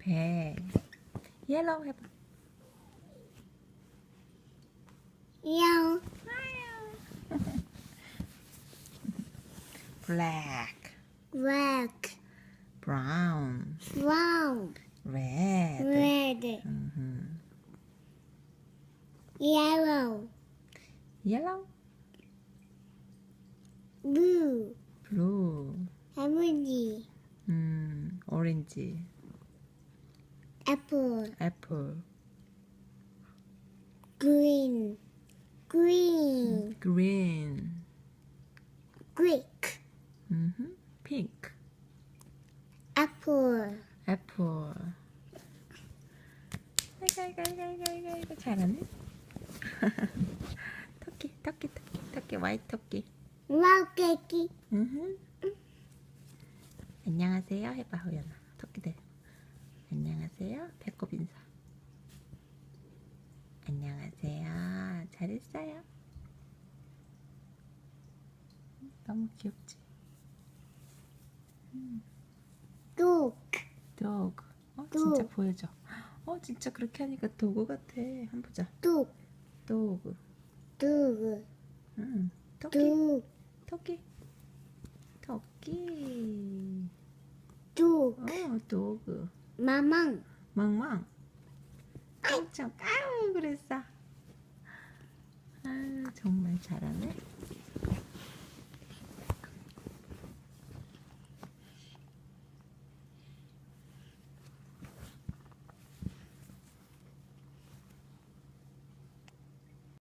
배. yellow 해봐. yellow, black, black, brown, brown, red. red, yellow, yellow, blue, blue, orange, orange, apple, apple, green, green, green, Greek, pink, apple, apple. 아이고 잘하네. 토끼 화이트 토끼. rocket, 안녕하세요 해봐 호연아. 토끼들 안녕하세요. 배꼽 인사. 안녕하세요. 잘했어요. 너무 귀엽지? dog, dog. 진짜 dog. 보여줘. 진짜 그렇게 하니까 도구 같아. 한번 보자. dog, dog. dog, 토끼. dog, 토끼. 토끼. dog, dog. 마망, 멍멍. 깜짝. 아유 그랬어. 아유 정말 잘하네.